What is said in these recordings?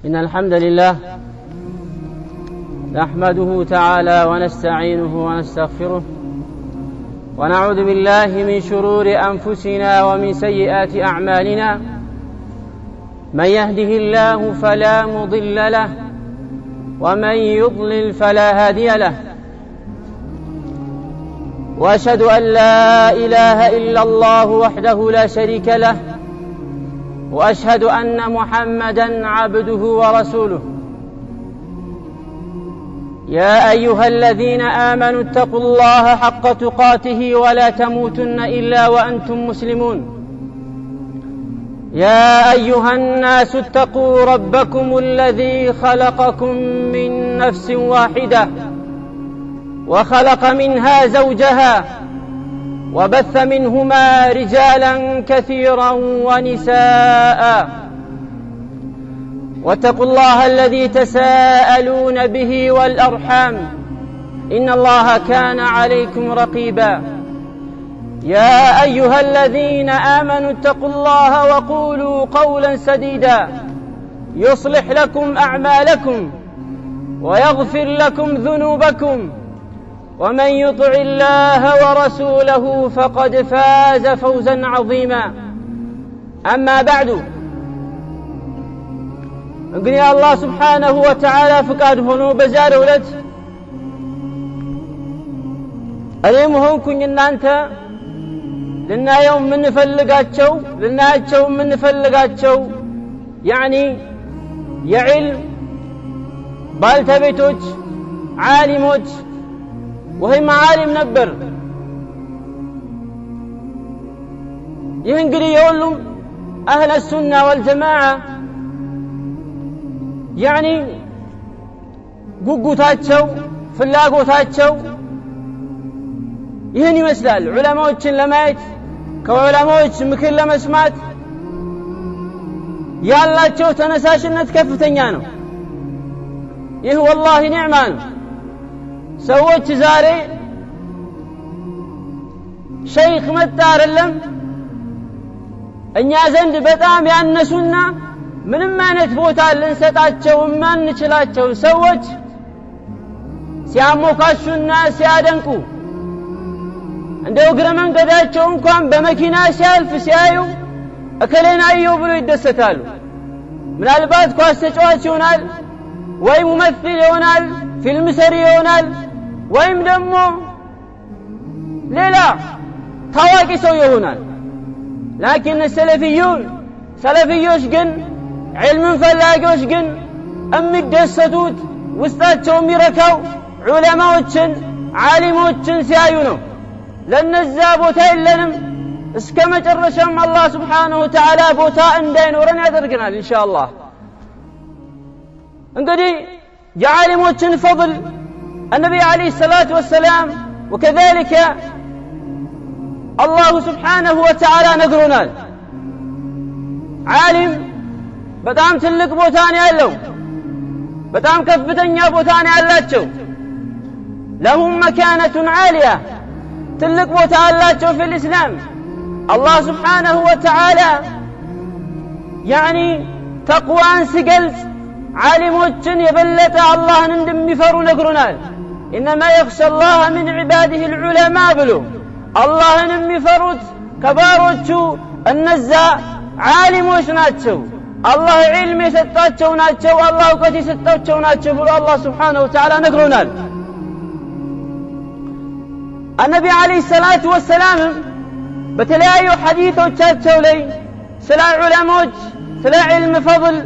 إن الحمد لله نحمده تعالى ونستعينه ونستغفره ونعوذ بالله من شرور أنفسنا ومن سيئات أعمالنا. من يهده الله فلا مضل له ومن يضلل فلا هادي له، وأشهد أن لا إله إلا الله وحده لا شريك له، وأشهد أن محمدًا عبده ورسوله. يا أيها الذين آمنوا اتقوا الله حق تقاته ولا تموتن إلا وأنتم مسلمون. يا أيها الناس اتقوا ربكم الذي خلقكم من نفس واحدة وخلق منها زوجها وبث منهما رجالا كثيرا ونساء، واتقوا الله الذي تساءلون به والأرحام إن الله كان عليكم رقيبا. يا أيها الذين آمنوا اتقوا الله وقولوا قولا سديدا يصلح لكم أعمالكم ويغفر لكم ذنوبكم، ومن يطع الله ورسوله فقد فاز فوزا عظيما. أما بعد، እንግዲህ አላህ ስብሓነሁ ወተዓላ ፍቃድ ሆኖ በዛሬው ዕለት እኔም ሆንኩኝ እናንተ ልናያቸው የምንፈልጋቸው የዕልም ባልተቤቶች ዓሊሞች ወይም ዓሊም ነበር። ይህ እንግዲህ የሁሉም አህለ ሱና ወልጀማዓ ጉጉታቸው ፍላጎታቸው ይህን ይመስላል። ዑለማዎችን ለማየት ከዑለማዎች ምክር ለመስማት ያላቸው ተነሳሽነት ከፍተኛ ነው። ይህ ወላሂ ኒዕማ ነው። ሰዎች ዛሬ ሸይኽ መጣ አይደለም እኛ ዘንድ በጣም ያነሱና ምንም አይነት ቦታ ልንሰጣቸው የማንችላቸው ሰዎች ሲያሞካሹና ሲያደንቁ እንደው እግረ መንገዳቸው እንኳን በመኪና ሲያልፍ ሲያዩ እከሌን አየሁ ብሎ ይደሰታሉ። ምናልባት ኳስ ተጫዋች ይሆናል ወይ ሙመሲል ይሆናል፣ ፊልም ሰሪ ይሆናል፣ ወይም ደግሞ ሌላ ታዋቂ ሰው ይሆናል። ላኪን ሰለፊዮች ግን ዕልምን ፈላጊዎች ግን የሚደሰቱት ውስጣቸው የሚረካው ዑለማዎችን ዓሊሞችን ሲያዩ ነው። ለነዛ ቦታ የለንም። እስከ መጨረሻም አላህ ስብሓነሁ ወተዓላ ቦታ እንዳይኖረን ያደርገናል ኢንሻአላህ። እንግዲህ የዓሊሞችን ፈضል النبي عليه الصلاة والسلام وكذلك الله سبحانه وتعالى نقرنا عالم በጣም ትልቅ ቦታ ነው ያለው፣ በጣም ከፍተኛ ቦታ ነው ያላቸው። لهم مكانة عالية ትልቅ ቦታ አላቸው في الإسلام። الله سبحانه وتعالى ተቅዋን ሲገልጽ ዓሊሞችን የበለጠ አላህን እንደሚፈሩ ነግሮናል። إنما يخشى الله من عباده العلماء ብሎ አላህን የሚፈሩት ከባሮቹ እነዛ ዓሊሞች ናቸው። አላህ ዒልም የሰጣቸው ናቸው፣ አላህ እውቀት የሰጣቸው ናቸው ብሎ አላህ ስብሓነሁ ወተዓላ ነግሮናል። النبي عليه الصلاة والسلام በተለያዩ ሐዲሶቻቸው ላይ ስለ ዑለሞች ስለ ዒልም ፈضል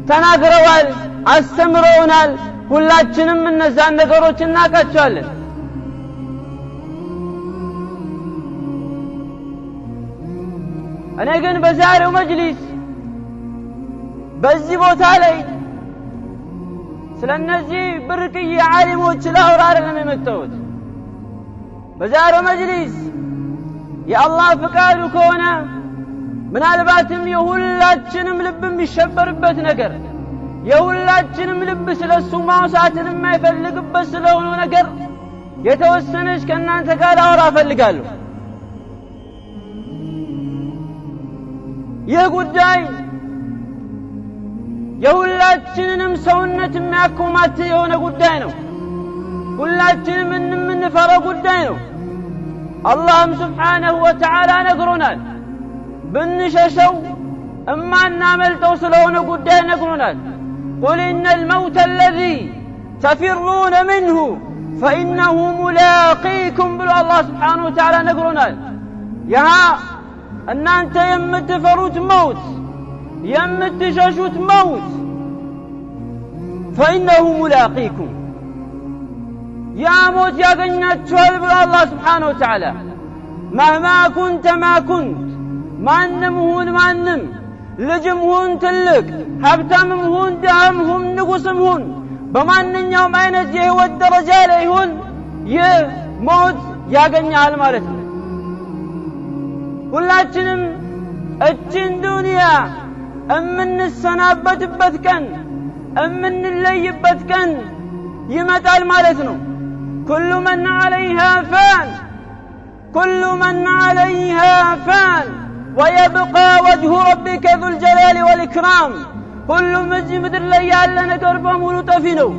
ተናግረዋል፣ አስተምረውናል። ሁላችንም እነዛን ነገሮች እናውቃቸዋለን። እኔ ግን በዛሬው መጅሊስ በዚህ ቦታ ላይ ስለነዚህ ብርቅዬ ዓሊሞች ላውራ አይደለም የመጣሁት። በዛሬው መጅሊስ የአላህ ፍቃዱ ከሆነ ምናልባትም የሁላችንም ልብ የሚሸበርበት ነገር፣ የሁላችንም ልብ ስለሱ ማውሳትን የማይፈልግበት ስለሆነ ነገር የተወሰነች ከእናንተ ጋር ላውራ እፈልጋለሁ። ይህ ጉዳይ የሁላችንንም ሰውነት የሚያኮማት የሆነ ጉዳይ ነው። ሁላችንም የምንፈራው ጉዳይ ነው። አላህም ስብሓነሁ ወተዓላ ነግሮናል። ብንሸሸው እማናመልጠው ስለሆነ ጉዳይ ነግሮናል። ቁል ኢነል መውተ አለዚ ተፊሩነ ምንሁ ፈኢነሁ ሙላቂኩም ብሎ አላህ ስብሓነሁ ወተዓላ ነግሮናል። ያ እናንተ የምትፈሩት መውት የምትሸሹት መውት ፈኢነሁ ሙላቂኩም ያ ሞት ያገኛችኋል ብሎ አላህ ስብሓነሁ ወተዓላ መህማ ኩንተ ማ ኩንት ማንም ሁን ማንም ልጅም ሁን ትልቅ ሀብታምም ሁን ድሃም ሁን ንጉስም ሁን በማንኛውም አይነት የህይወት ደረጃ ላይ ሁን ይህ ሞት ያገኛል ማለት ነው። ሁላችንም እችን ዱንያ እምንሰናበትበት ቀን እምንለይበት ቀን ይመጣል ማለት ነው። ኩሉ መን ዐለይሃ ፋን ኩሉ መን ዐለይሃ ፋን ወየብቃ ወጅሁ ረቢከ ዙል ጀላሊ ወልኢክራም ሁሉም እዚህ ምድር ላይ ያለ ነገር በሙሉ ጠፊ ነው፣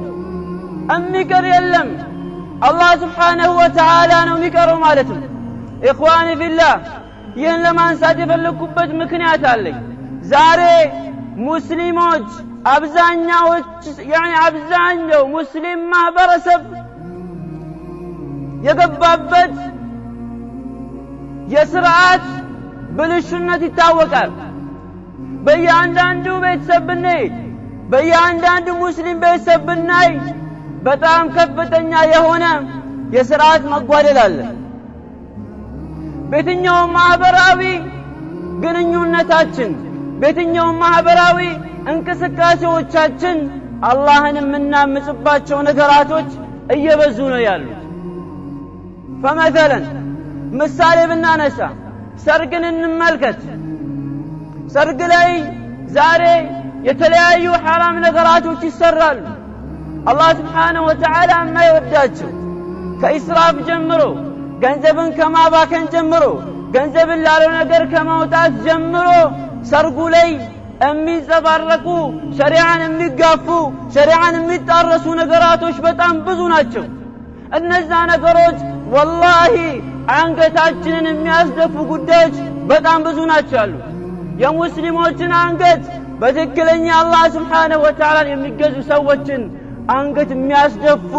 የሚቀር የለም። አላህ ስብሓነሁ ወተዓላ ነው የሚቀረው ማለት ነው። ኢኽዋኒ ፊላህ ይህን ለማንሳት የፈለግኩበት ምክንያት አለኝ። ዛሬ ሙስሊሞች አብዛኛው ሙስሊም ማህበረሰብ የገባበት የስርዓት ብልሹነት ይታወቃል። በእያንዳንዱ ቤተሰብ ብንሄድ በእያንዳንዱ ሙስሊም ቤተሰብ ብናይ በጣም ከፍተኛ የሆነ የስርዓት መጓደል አለ። በየትኛውም ማህበራዊ ግንኙነታችን በየትኛውም ማህበራዊ እንቅስቃሴዎቻችን አላህን የምናምጽባቸው ነገራቶች እየበዙ ነው ያሉት። ፈመሰለን ምሳሌ ብናነሳ ሰርግን እንመልከት። ሰርግ ላይ ዛሬ የተለያዩ ሐራም ነገራቶች ይሰራሉ። አላህ ስብሓነሁ ወተዓላ የማይወዳቸው ከኢስራፍ ጀምሮ ገንዘብን ከማባከን ጀምሮ ገንዘብን ላለው ነገር ከማውጣት ጀምሮ ሰርጉ ላይ የሚንጸባረቁ ሸሪዓን የሚጋፉ ሸሪዓን የሚጣረሱ ነገራቶች በጣም ብዙ ናቸው። እነዛ ነገሮች ወላሂ አንገታችንን የሚያስደፉ ጉዳዮች በጣም ብዙ ናቸው ያሉት። የሙስሊሞችን አንገት በትክክለኛ አላህ ስብሓነሁ ወተዓላ የሚገዙ ሰዎችን አንገት የሚያስደፉ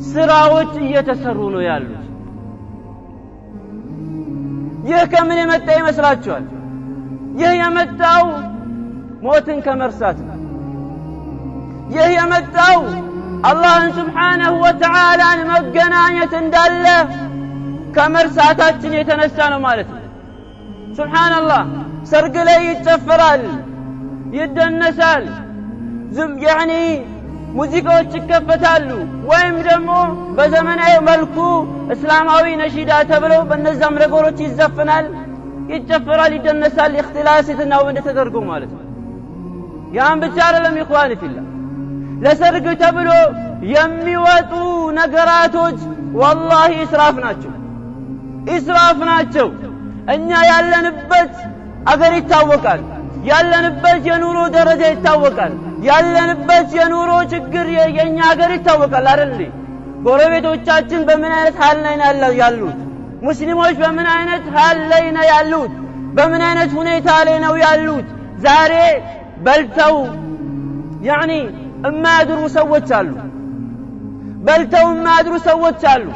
ስራዎች እየተሰሩ ነው ያሉት። ይህ ከምን የመጣ ይመስላችኋል? ይህ የመጣው ሞትን ከመርሳት ነው። ይህ የመጣው አላህን ስብሓነሁ ወተዓላን መገናኘት እንዳለ ከመርሳታችን የተነሳ ነው ማለት ነው። ሱብሓነላህ ሰርግ ላይ ይጨፈራል፣ ይደነሳል፣ ሙዚቃዎች ይከፈታሉ፣ ወይም ደግሞ በዘመናዊ መልኩ እስላማዊ ነሺዳ ተብለው በእነዛም ነገሮች ይዘፈናል፣ ይጨፈራል፣ ይደነሳል። ኢኽቲላሲትና ወንድ ተደርጎ ማለት ነው። ያን ብቻ አይደለም ኢኽዋኒ ፊላህ ለሰርግ ተብሎ የሚወጡ ነገራቶች ወላሂ ኢስራፍ ናቸው። እኛ ያለንበት አገር ይታወቃል፣ ያለንበት የኑሮ ደረጃ ይታወቃል፣ ያለንበት የኑሮ ችግር የኛ አገር ይታወቃል አይደል? ጎረቤቶቻችን በምን አይነት ሐል ላይ ነው ያሉት? ሙስሊሞች በምን አይነት ሐል ላይ ነው ያሉት? በምን አይነት ሁኔታ ላይ ነው ያሉት? ዛሬ በልተው የማያድሩ ሰዎች አሉ። በልተው የማያድሩ ሰዎች አሉ።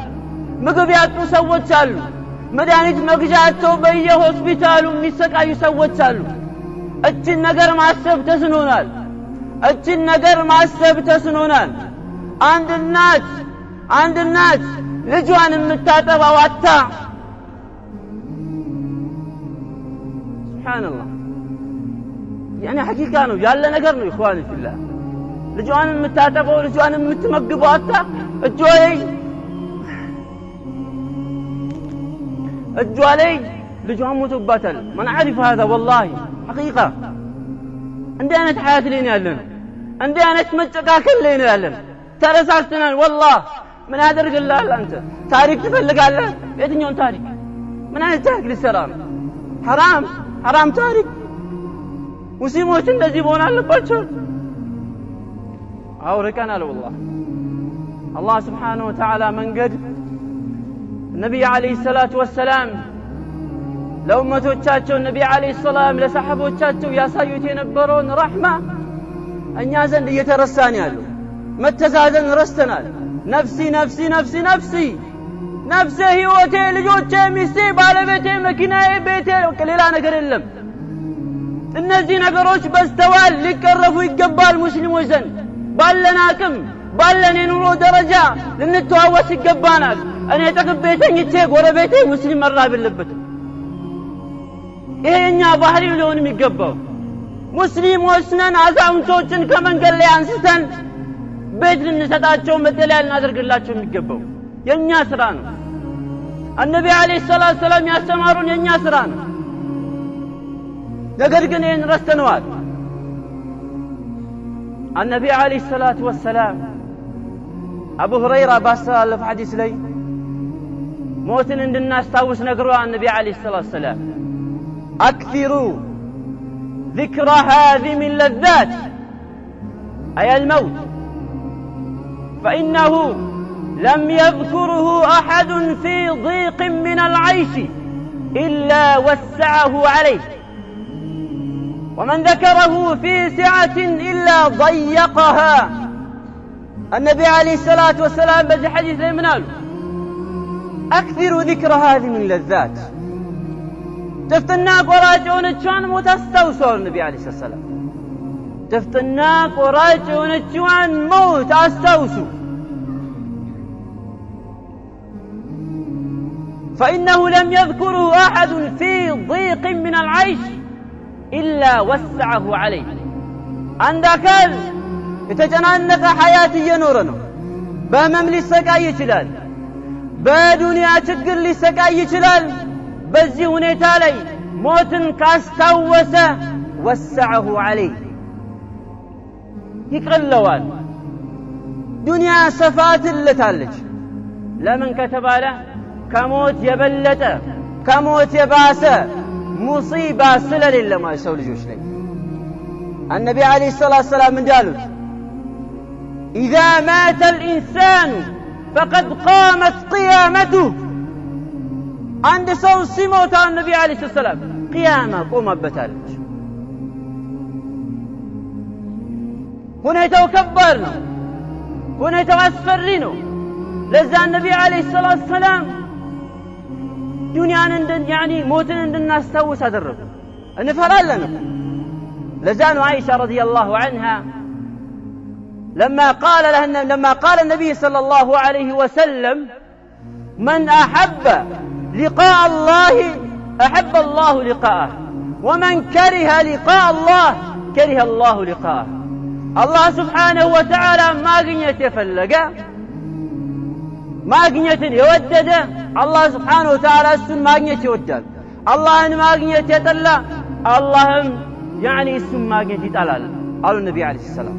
ምግብ ያጡ ሰዎች አሉ። መድኃኒት መግዣቸው በየሆስፒታሉ የሚሰቃዩ ሰዎች አሉ። እችን ነገር ማሰብ ተስኖናል። አንድ እናት ልጇን የምታጠባው አታ ሱብሃንአላህ ሐቂቃ ነው ያለ ነገር ነው ኢኽዋኒ ፊላህ። ልጇን የምታጠባው ልጇን የምትመግበው አታ እጇ ላይ ልጇን ሞቶባታል። ማን عارف هذا والله حقيقة እንዲህ አይነት ሐያት ላይ ነው ያለን። እንዲህ አይነት መጨቃከል ላይ ነው ያለን። ተረሳስተናል والله ምን ያደርግልሃል አንተ? ታሪክ ትፈልጋለህ? የትኛውን ታሪክ? ምን አይነት ታሪክ ልትሰራ ነው? ሐራም ታሪክ ሙስሊሞች እንደዚህ መሆን አለባቸው አውርቀናል والله الله سبحانه وتعالى መንገድ ነብዩ አለይሂ ሰላቱ ወሰለም ለኡመቶቻቸው ነብዩ አለይሂ ሰላም ለሰሐቦቻቸው ያሳዩት የነበረውን ረህማ እኛ ዘንድ እየተረሳን ያለው መተዛዘን ረስተናል ነፍሲ ነፍሲ ነፍሲ ነፍሲ ነፍሴ ህይወቴ ልጆቼ ሚስቴ ባለቤቴ መኪናዬ ቤቴ ሌላ ነገር የለም እነዚህ ነገሮች በስተዋል ሊቀረፉ ይገባል ሙስሊሞች ዘንድ ባለን አቅም ባለን የኑሮ ደረጃ ልንተዋወስ ይገባናል እኔ ተቀበ ተኝቼ ጎረቤቴ ሙስሊም መራብ የለበትም ይሄኛ ባህሪ ሊሆን የሚገባው ሙስሊሞች ነን አዛውንቶችን ከመንገድ ላይ አንስተን ቤት ልንሰጣቸው መጠለያ ልናደርግላቸው የሚገባው የኛ ስራ ነው النبي عليه الصلاه والسلام ያስተማሩን የኛ ስራ ነው ነገር ግን ይሄን ረስተነዋል النبي عليه الصلاه والسلام ابو هريره ባስተላለፈ ሐዲስ ላይ ሞትን እንድናስታውስ ነግሯል النبي عليه الصلاه والسلام اكثروا ذكر هذه من لذات اي الموت فانه لم يذكره احد في ضيق من العيش الا وسعه عليه ومن ذكره في سعة الا ضيقها النبي عليه الصلاه والسلام بهذا الحديث من قال اكثروا ذكر هذه من لذات تفتنا قراجونچان متستوسوا النبي عليه الصلاه والسلام تفتنا قراجونچان موت استوسوا فإنه لم يذكره أحد في ضيق من العيش إلا وسعه عليه عندك يتجننك حياتي ينورنا بهمم لسقاي يچلال بدنيا ችግር ሊሰቃይ ይችላል በዚህ ሁኔታ ላይ ሞትን ካስታወሰ وسعه عليه ይቀለዋል ዱንያ ሰፋት ለታለች ለምን ከተባለ ከሞት የበለጠ ከሞት የባሰ ሙሲባ ስለሌለ ማለት ሰው ልጆች ላይ النبي عليه الصلاه والسلام እንዳሉት اذا مات الانسان فقد قامت قيامته عند ሰው ሲሞት النبي عليه الصلاه والسلام قيامه ቆመበታለች ሁኔታው ከባድ ነው ሁኔታው አስፈሪ ነው ለዛ النبي عليه الصلاه والسلام ዱንያን يعني ሞትን እንድናስታውስ አደረጉ እንፈራለን لذا عائشه رضي الله عنها لما قال النبي صلى الله عليه وسلم من احب لقاء الله احب الله لقاءه ومن كره لقاء الله كره الله لقاءه الله سبحانه وتعالى ما غنيت يفلق ማግኘትን የወደደ አላህ Subhanahu Wa Ta'ala እሱን ማግኘት ይወዳል አላህን ማግኘት የጠላ አላህም يعني እሱን ማግኘት ይጠላል አሉ ነብዩ አለይሂ ሰላም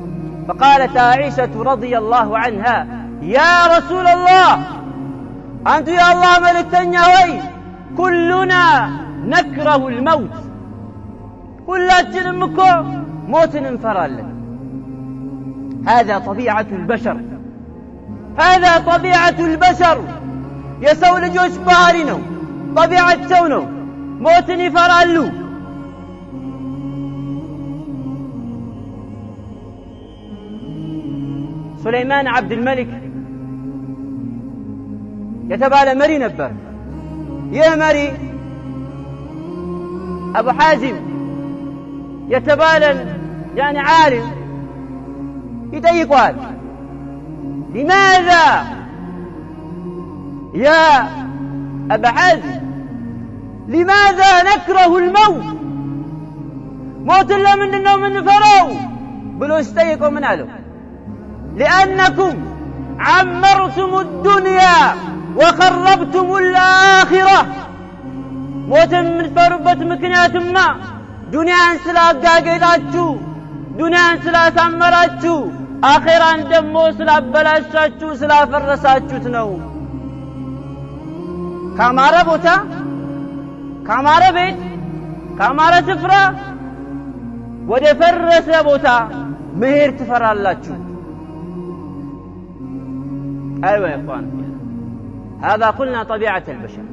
فقالت عائشه رضي الله عنها يا رسول الله انت يا الله ملكتኛ ሆይ كلنا نكره الموت ሁላችንም እኮ ሞትን እንፈራለን هذا طبيعه البشر هذا طبيعه البشر የሰው ልጆች ባህሪ ነው طبيعته ነው ሞትን ይፈራሉ سليمان عبد الملك የተባለ መሪ ነበር ይህ መሪ ابو حازم የተባለ يعني عالم يطيقዋል لماذا يا ابا حازم لماذا نكره الموت موت لمندنو منفرው ብሎ ሲጠይቀው ምን አለው لانكم عمرتم الدنيا وخربتم الاخره موت منفሩበት ምክንያቱማ ዱንያን ስላጋገጣችሁ ዱንያን ስላሳመራችሁ አኺራን ደሞ ስላበላሻችሁ ስላፈረሳችሁት ነው ካማረ ቦታ ካማረ ቤት ካማረ ስፍራ ودفرس بوتا مهير تفرالاتشو. أيوة يا إخوان، هذا قلنا طبيعة البشر،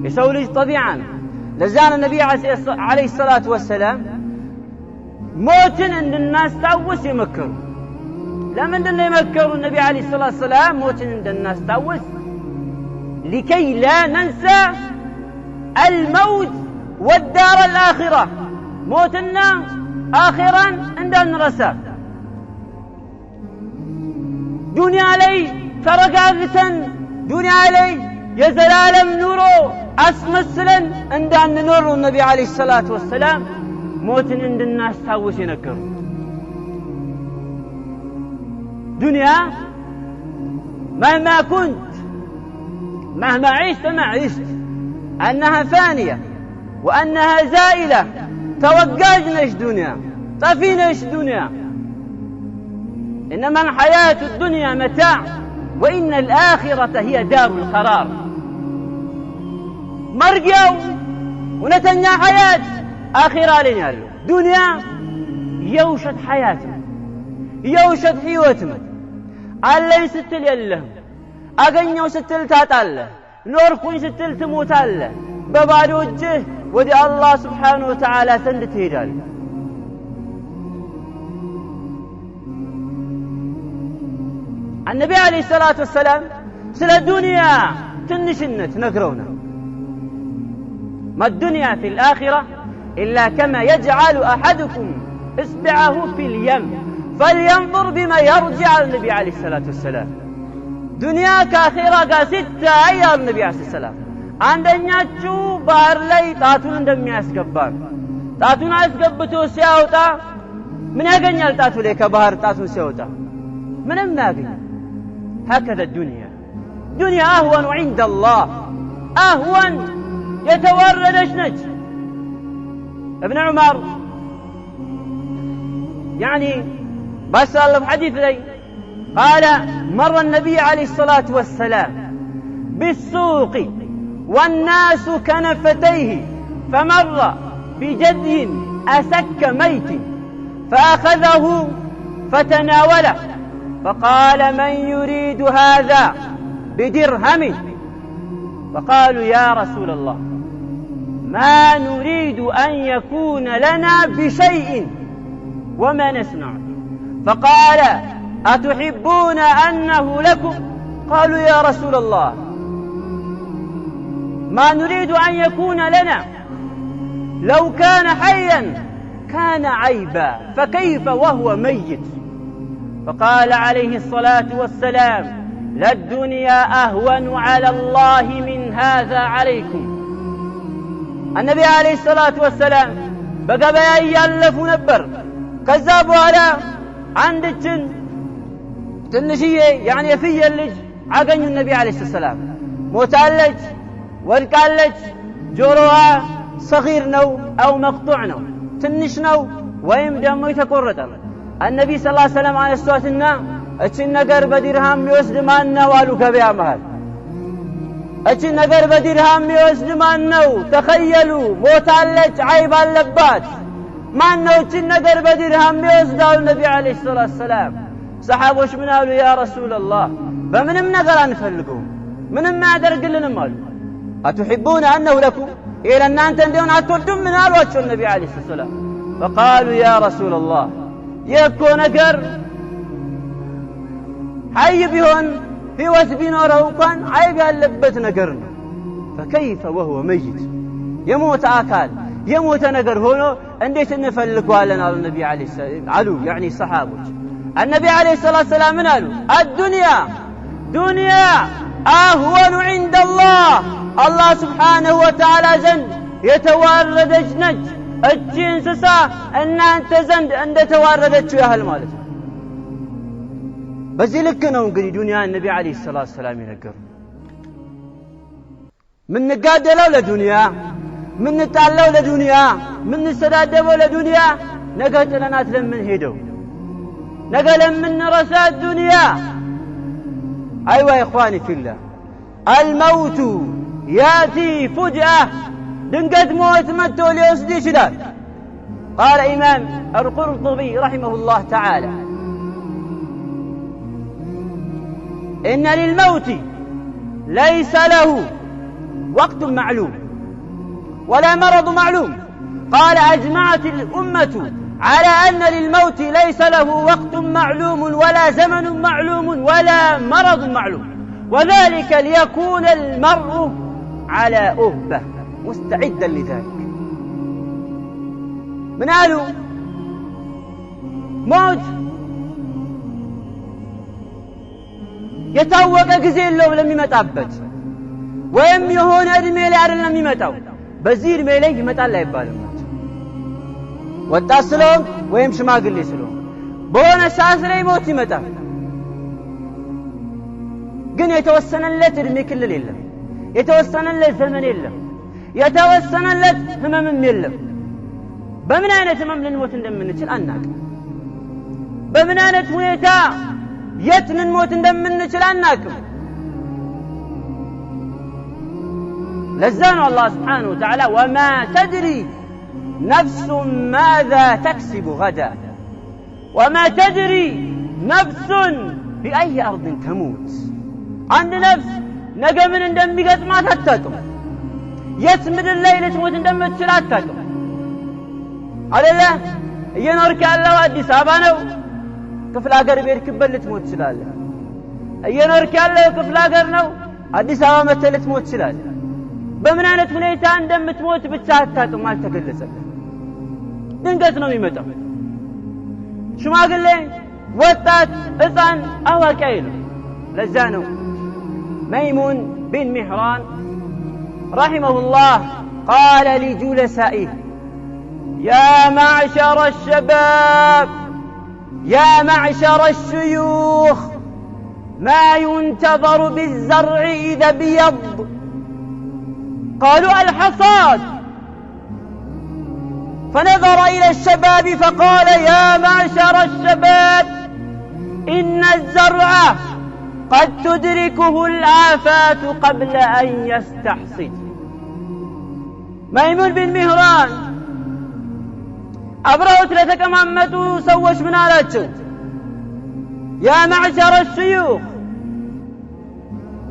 يسولج طبيعا. لزان النبي عليه الصلاة والسلام موتن عند الناس تاوس يمكر. لمن دنا يمكروا النبي عليه الصلاة والسلام موتن عند الناس تاوس؟ لكي لا ننسى الموت والدار الآخرة. موتنا آخرا عندنا نرسى دنيا علي فرقاقتا دنيا علي يزلالم نورو أسمسلا عندنا نور النبي عليه الصلاة والسلام موتن عند الناس تاوس ينكر. دنيا مهما كنت مهما عشت ما عشت أنها فانية وأنها زائلة. توقعنا إيش دنيا طفينا إيش دنيا. إنما الحياة الدنيا متاع وإن الآخرة هي دار القرار. مرقيو ونتنيا حياة آخرة لنا دنيا يوشد حياتنا يوشد حيوتنا علي ستل يلهم أغنيو ستل تاتاله نوركوين ستل تموتاله ببارو وجه ودي الله سبحانه وتعالى سند تهيدال. النبي عليه الصلاة والسلام سلا الدنيا تنشنت نقرونا ما الدنيا في الآخرة إلا كما يجعل أحدكم إصبعه في اليم فلينظر بما يرجع النبي عليه الصلاة والسلام. دنيا كآخرة قاسدة أيها النبي عليه الصلاة والسلام አንደኛችሁ ባህር ላይ ጣቱን እንደሚያስገባን ጣቱን አስገብቶ ሲያወጣ ምን ያገኛል? ጣቱ ላይ ከባህር ጣቱን ሲያወጣ ምንም ያገኝ። هكذا الدنيا دنيا أهون عند الله أهون يتوردش نج. ابن عمر يعني بس الله في حديث لي قال مر النبي عليه الصلاة والسلام بالسوق والناس كنفتيه فمر بجدي أسك ميت فأخذه فتناوله فقال من يريد هذا بدرهم؟ فقالوا يا رسول الله ما نريد أن يكون لنا بشيء وما نصنع. فقال أتحبون أنه لكم؟ قالوا يا رسول الله ما نريد أن يكون لنا، لو كان حيا كان عيبا فكيف وهو ميت؟ فقال عليه الصلاة والسلام للدنيا أهون على الله من هذا عليكم. النبي عليه الصلاة والسلام بقى بيا يالف نبر كذابوا على عندك تنشيه يعني في اللج عقن النبي عليه الصلاة والسلام موتالج ورقالج جوروا صغير نو أو مقطوع نو تنش نو ويم دمو يتقرط. النبي صلى الله عليه وسلم على السواتنا እቺን ነገር በዲርሃም የሚወስድ ማን ነው አሉ። ገበያ መሃል እቺን ነገር በዲርሃም የሚወስድ ማን ነው? ተخيሉ ሞታለች አይብ አለባት። ማን ነው እቺን ነገር በዲርሃም የሚወስደው? ነብዩ አለይሂ ሰላቱ ሰላም። ሰሃቦች ምን አሉ? ያ ረሱላህ በምንም ነገር አንፈልገው ምንም ያደርግልንም አሉ። አትحبون انه لكم الى እናንተ እንደሆነ አትወዱም ምን አሏቸው ነብዩ አለይሂ ሰላም። فقالوا يا رسول الله يكو ነገር حي بيهون في وسبينوره كان عيب ያለበት ነገር ነው። فكيف وهو ميت يموت አካል يموت ነገር ሆኖ እንዴት እንፈልገዋለን አሉ ነብዩ አለይሂ ሰላም አሉ يعني الصحابه النبي عليه الصلاه والسلام ምን አሉ? الدنيا دنيا اهون عند الله الله سبحانه وتعالى ዘንድ የተዋረደች ነች። እቺ እንስሳ እናንተ ዘንድ እንደተዋረደችው ያህል ማለት ነው። በዚህ ልክ ነው እንግዲህ ዱንያ ነብዩ አለይሂ ሰላቱ ሰላም ይነገሩ። ምን ንጋደለው ለዱንያ፣ ምን ንጣለው ለዱንያ፣ ምን ንሰዳደበው ለዱንያ፣ ነገ ጥለናት ለምን ሄደው ነገ ለምን ረሳ ዱንያ። አይዋ ኢኽዋኒ ፊላህ الموت ياتي فجأة ድንገት ሞት መጥቶ ሊወስድ ይችላል። قال إمام القرطبي رحمه الله تعالى: إن للموت ليس له وقت معلوم ولا مرض معلوم. قال: أجمعت الأمة على أن للموت ليس له وقت معلوم ولا زمن معلوم ولا مرض معلوم، وذلك ليكون المرء على أهبة مستعدا لذلك. من قالوا موت የታወቀ ጊዜ የለውም ለሚመጣበት፣ ወይም የሆነ እድሜ ላይ አይደለም የሚመጣው። በዚህ እድሜ ላይ ይመጣል አይባልም። ወጣት ስለሆን ወይም ሽማግሌ ስለሆን በሆነ ሰዓት ላይ ሞት ይመጣል። ግን የተወሰነለት እድሜ ክልል የለም፣ የተወሰነለት ዘመን የለም፣ የተወሰነለት ህመምም የለም። በምን አይነት ህመም ልንሞት እንደምንችል አናውቅም። በምን አይነት ሁኔታ የት ልንሞት እንደምንችል አናውቅም። ለዛ ነው አላህ ስብሓነሁ ወተዓላ ወማ ተድሪ ነፍሱ ማዛ ተክሲቡ ገዳ ወማ ተድሪ ነፍሱን ቢአይ አርድን ተሙት። አንድ ነፍስ ነገ ምን እንደሚገጥማት አታውቅም። የት ምድር ላይ ልትሞት እንደምትችል አታውቅም። አይደለ? እየኖርክ ያለው አዲስ አበባ ነው፣ ክፍለ ሀገር ቤርክበት ልትሞት ትችላለህ። እየኖርክ ያለው ክፍለ ሀገር ነው፣ አዲስ አበባ መተህ ልትሞት ትችላለህ። በምን አይነት ሁኔታ እንደምትሞት ብቻ አታውቅም፣ አልተገለጸልህም። ድንገት ነው የሚመጣው። ሽማግሌ፣ ወጣት፣ ሕፃን፣ አዋቂ አይልም። ለዛ ነው መይሙን ቢን ሚህራን ረሒመሁላህ ቃለ ሊጁለሳኢህ يا معشر الشباب يا معشر الشيوخ ما ينتظر بالزرع إذا بيض. قالوا: الحصاد. فنظر إلى الشباب فقال: يا معشر الشباب إن الزرع قد تدركه الآفات قبل أن يستحصد. ميمون بن مهران አብረውት ለተቀማመጡ ሰዎች ምን አላቸው? ያ ማዕሸረ الشيوخ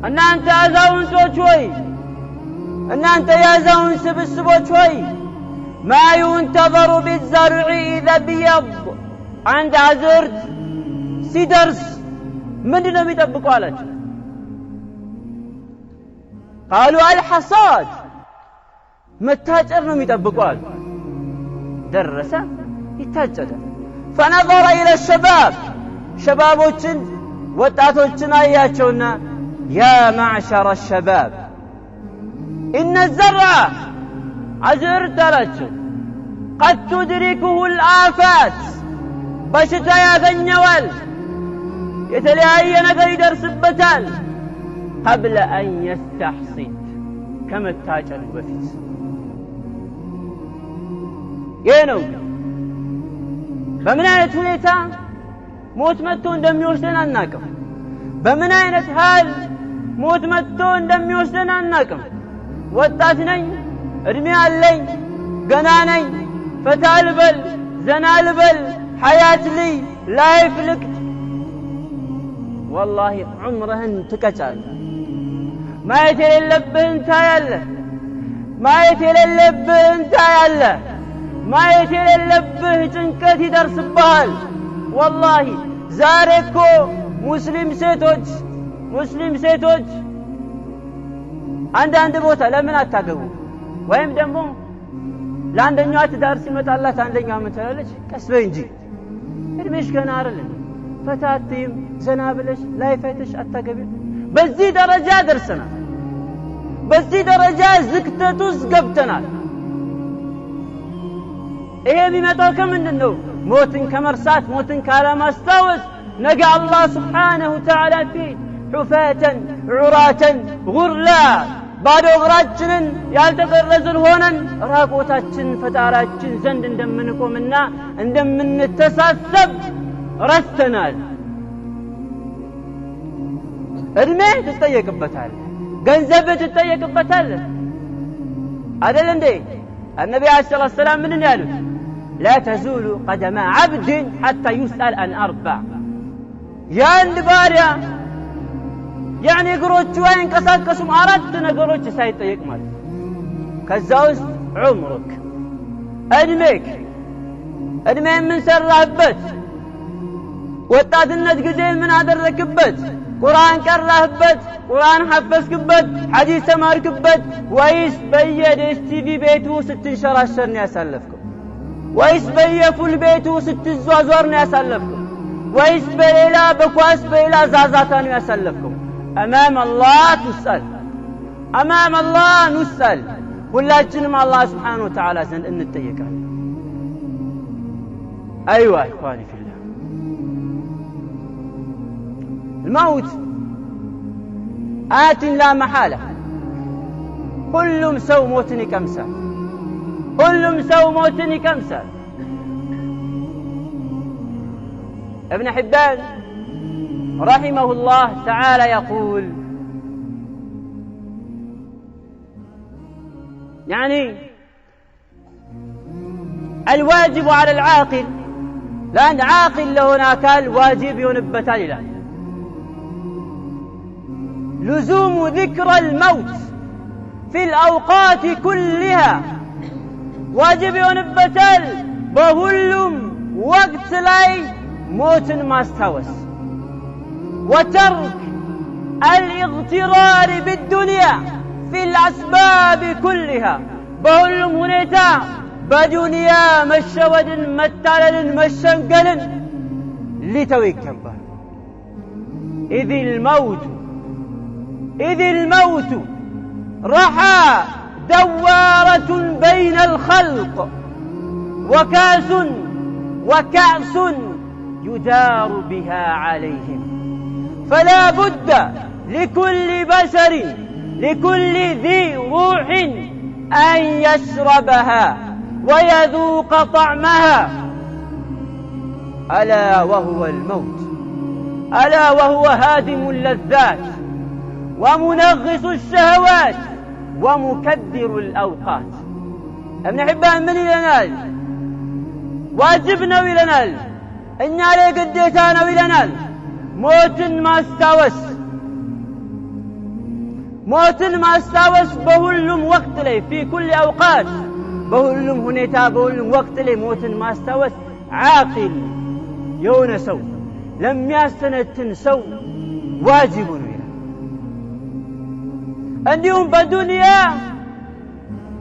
እናንተ አዛውንቶች ሆይ፣ እናንተ የአዛውንት ስብስቦች ሆይ፣ ما ينتظر بالزرع إذا بيض عند አዝርት ሲደርስ ምንድነው የሚጠብቁ አላቸው? قالوا: الحصاد መታጨር ነው የሚጠብቁ አሉ። ደረሰ፣ ይታጨዳል። فنظر إلى الشباب شبابዎችን ወጣቶችን አያቸውና يا معشر الشباب إن الزرع አዝርት አላቸው قد تدركه الآفات በሽታ ያገኘዋል፣ የተለያየ ነገር ይደርስበታል قبل أن يستحصد ከመታጨዱ በፊት። ይህ ነው በምን አይነት ሁኔታ ሞት መጥቶ እንደሚወስደን አናውቅም። በምን አይነት ሀል ሞት መጥቶ እንደሚወስደን አናውቅም። ወጣት ነኝ፣ እድሜ አለኝ፣ ገና ነኝ፣ ፈታ ልበል፣ ዘና ልበል፣ ሐያት ልይ፣ ላይፍ ልቅት። ወላሂ ዑምርህን ትቀጫለህ። ማየት የሌለብህን ታያለህ፣ ማየት የሌለብህን ታያለህ። ማየት የሌለብህ ጭንቀት ይደርስብሃል። ወላሂ ዛሬ እኮ ሙስሊም ሴቶች አንዳንድ ቦታ ለምን አታገቡ? ወይም ደግሞ ለአንደኛዋ ትዳር ሲመጣላት አንደኛዋ ምን ትላለች? ቀስ በይ እንጂ እድሜሽ ገና አይደለም፣ ፈታትም ዘና ብለሽ ላይፈትሽ አታገቢ። በዚህ ደረጃ ደርሰናል። በዚህ ደረጃ ዝክተት ውስጥ ገብተናል። ይሄ የሚመጣው ከምንድን ነው? ሞትን ከመርሳት፣ ሞትን ካለማስታወስ ነገ አላህ ስብሓነሁ ወተዓላ ፊት ሑፋተን ዑራተን ጉርላ ባዶ እግራችንን ያልተገረዝን ሆነን ራቆታችን ፈጣራችን ዘንድ እንደምንቆምና እንደምንተሳሰብ ረስተናል። እድሜ ትጠየቅበታል፣ ገንዘብ ትጠየቅበታል። አይደል እንዴ? النبي عليه الصلاة والسلام من يالوت لا تزول قدم عبد حتى يسأل عن أربع ياند باريا يعني قروتش وين كساكسم أردت نقروتش سايطيق مال كالزوز عمرك أدميك من سرهبت وطاتነት ጊዜ ምን አደረክበት ቁርአን ቀራህበት ቁርአን ሐፈዝክበት ሐዲስ ተማርክበት ወይስ በየዲስቲቪ ቤቱ ስትንሸራሸር ነው ያሳለፍከው ወይስ በየፉል ቤቱ ስትዟዟር ነው ያሳለፍከው ወይስ በሌላ በኳስ በሌላ ዛዛታ ነው ያሳለፍከው امام الله تسأل امام الله نسأل ሁላችንም አላህ Subhanahu Wa Ta'ala ዘንድ እንጠየቃለን ايوه اخواني في الله الموت آت لا محالة كلهم سو موتني كمسال كلهم سو موتني كمسال ابن حبان رحمه الله تعالى يقول يعني الواجب على العاقل لأن عاقل له هناك الواجب ينبتال له لزوم ذكر الموت في الأوقات كلها واجب ينبتال بهلم وقت لاي موت ما استوس وترك الاغترار بالدنيا في الأسباب كلها بهلم هنيتا بدنيا مشود متالل مشنقل لتويكبه إذ الموت رحى دوارة بين الخلق وكأس يدار بها عليهم فلا بد لكل بشر لكل ذي روح أن يشربها ويذوق طعمها ألا وهو الموت ألا وهو هادم اللذات ومنغص الشهوات ومكدر الأوقات ابن حبان من ينال واجبنا ويلنال إن عليه قديتانا ويلنال موت ما استوس بهلم وقت لي في كل أوقات بهلم هنيتا بهلم وقت لي موت ما استوس عاقل يون سو لم يستنتن سو واجب عندهم بدنيا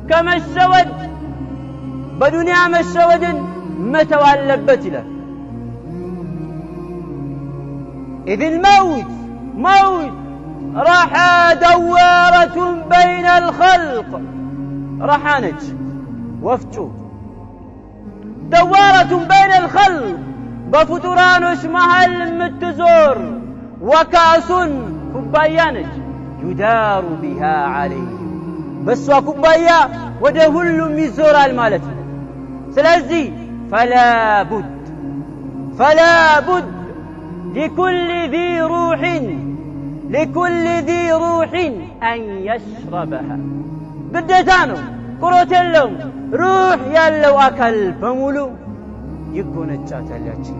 كما السود بدنيا ما السود متوالبت له إذ الموت رحى دوارة بين الخلق رحانج وفتو دوارة بين الخلق بفترانش محل متزور وكأس كبايانج يدار بها عليه بس وكبايا ودهل ميزور المالت سلازي فلا بد لكل ذي روح أن يشربها بدتانو كروتلهم روح يالو أكل بمولو يكون الجاتلاتي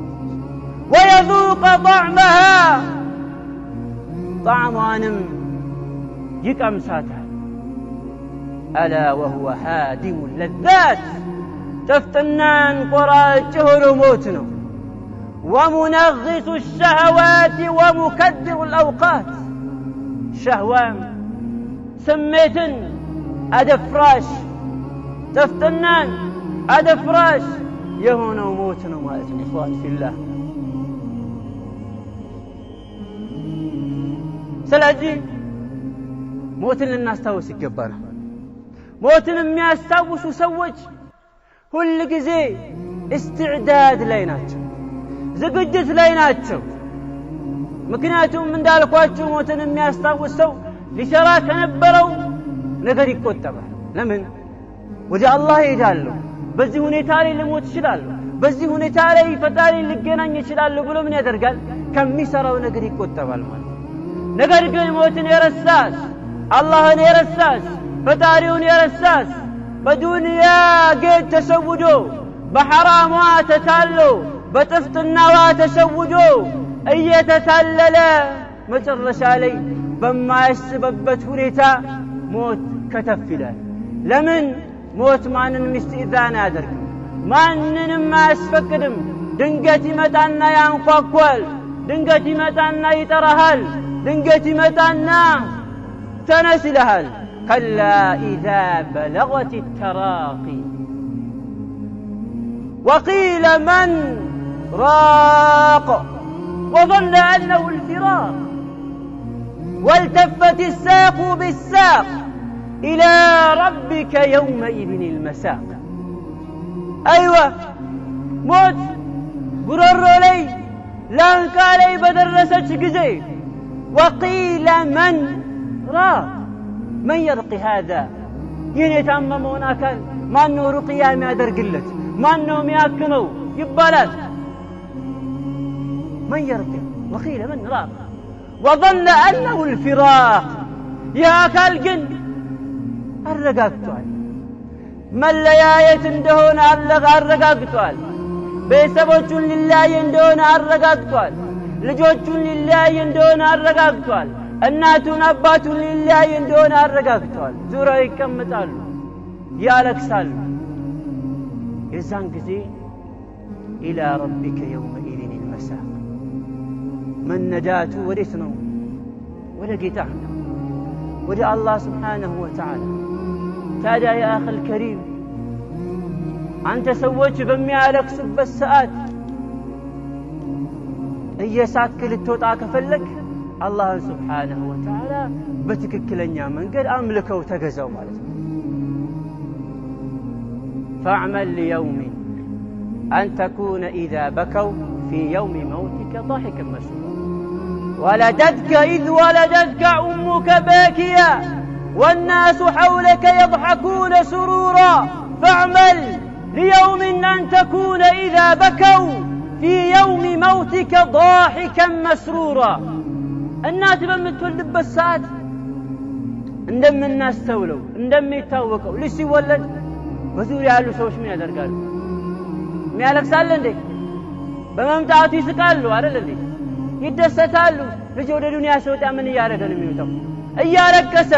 ويذوق طعمها طعمانم يكمساتها ألا وهو هادم اللذات تفتنان قراء جهر موتنا ومنغص الشهوات ومكدر الأوقات شهوان سميتن أدفراش تفتنان أدفراش يهون وموتنا مالت إخوان في الله سلازي موتن للناس تاوس يقبانا موتن ما يستاوسوا سوج كل جزي استعداد ليناتهم زقجت ليناتهم مكنياتهم من دالكواتهم موتن ما يستاوسوا لشراك نبروا نقر يقوتبه لمن وجاء الله يجعله بزي هنيتالي لموت يشلالو بزي هنيتالي فتالي لقنان يشلالو بلو من يدرقال كم يسروا نقر يقوتبه المال نقر يقول موتن يرساس اللهن يرساس فتاريون يرساس بدنيا قد تسودو بحرامها تتالو بتفتناها تشوجو እየተታለለ መጨረሻ ላይ በማያስበበት ሁኔታ ሞት ከተፍ ይላል። ለምን ሞት ማንንም ኢስቲዛን አያደርግም፣ ማንንም አያስፈቅድም። ድንገት ይመጣና ያንኳኳል፣ ድንገት ይመጣና ይጠራሃል፣ ድንገት ይመጣና ተነስ ይልሃል። ከላ ኢዛ በለገት التراقي وقيل من راق وظن أنه الفراق والتفت الساق بالساق إلى ربك يومئذ المساق. أيوة موت برر لي لانك علي بدرسة جزي. وقيل من راق من يرقي هذا ينتممون أكل ما أنه رقيا ما درقلت ما أنه مياكنو يبالات من يرقي. وقيل من راق وظن أنه الفراق يا كالجن الرقاقتوال من لياية اندهون الرقاقتوال بيسبوچون لله اندهون الرقاقتوال ልጆቹን ሊለያይ እንደሆነ አረጋግጧል። እናቱን አባቱን ሊለያይ እንደሆነ አረጋግጧል። ዙሪያው ይቀመጣሉ፣ ያለቅሳሉ። የዛን ጊዜ ኢላ ረቢከ የውመኢዝን المساق መነዳቱ ወዴት ነው? ወደ ጌታ ወደ አላህ ስብሓነሁ ወተዓላ። ታዲያ ያ አኺል ከሪም አንተ ሰዎች በሚያለቅሱበት ሰዓት እየሳክ ልትወጣ ከፈለክ አላህን ስብሓነሁ ወተዓላ በትክክለኛ መንገድ አምልከው ተገዛው ማለት ነው። فاعمل ليوم أن تكون إذا بكوا في يوم موتك ضاحكا مسرورا ولدتك إذ ولدتك أمك باكيا والناس حولك يضحكون سرورا فاعمل ليوم أن تكون إذا بكوا في يوم موتك ضاحكا مسرورا. الناس بمتولد بالساعات እንደም እናስተውለው እንደሚታወቀው ልጅ ሲወለድ በዙሪያ ያሉ ሰዎች ምን ያደርጋሉ? የሚያለቅሳል እንዴ? በመምጣቱ ይስቃሉ አይደል እንዴ? ይደሰታሉ። ልጅ ወደ ዱንያ ሲወጣ ምን እያደረገ ነው የሚወጣው? እያለቀሰ።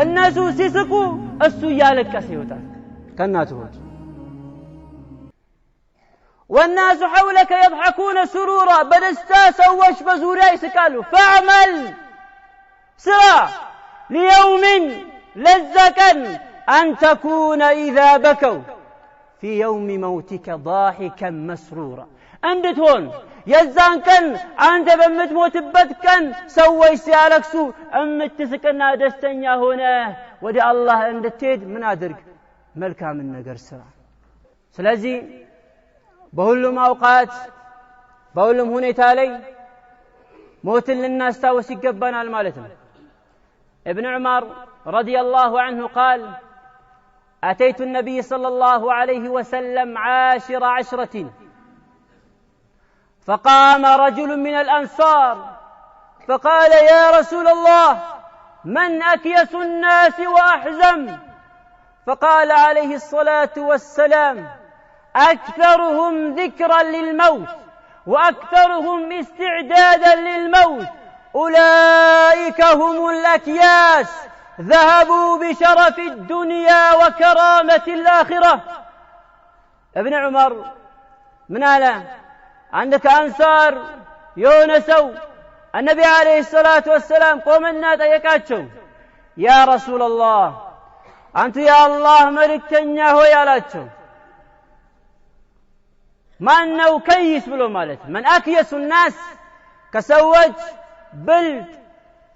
እነሱ ሲስቁ እሱ እያለቀሰ ይወጣል ከእናቱ ሆድ። والناس حولك يضحكون سرورا بدستا سوش بزوريا يسكالو فاعمل سرا ليوم لزكا أن تكون إذا بكوا في يوم موتك ضاحكا مسرورا اندتون يزان كان أنت بمتموت بتكن سوي سيالكسو امتسكنا دستنيا هنا ودي الله اندتيد من أدرك ملكا من نقر سرا. سلازي በሁሉም አውቃት በሁሉም ሁኔታ ላይ ሞትን ልናስታውስ ይገባናል ማለት ነው። ابن عمر رضي الله عنه قال أتيت النبي صلى الله عليه وسلم عاشر عشرة فقام رجل من الأنصار فقال يا رسول الله من أكيس الناس وأحزم؟ فقال عليه الصلاة والسلام أكثرهم ذكرا للموت وأكثرهم استعدادا للموت أولئك هم الأكياس ذهبوا بشرف الدنيا وكرامة الآخرة. ابن عمر من أعلى عندك أنصار يونسوا النبي عليه الصلاة والسلام قوم الناس يكاتشوا يا رسول الله أنت يا الله ملك تنياه يا لاتشو من نو كيس بلو مالت من أكيس الناس كسوج بلد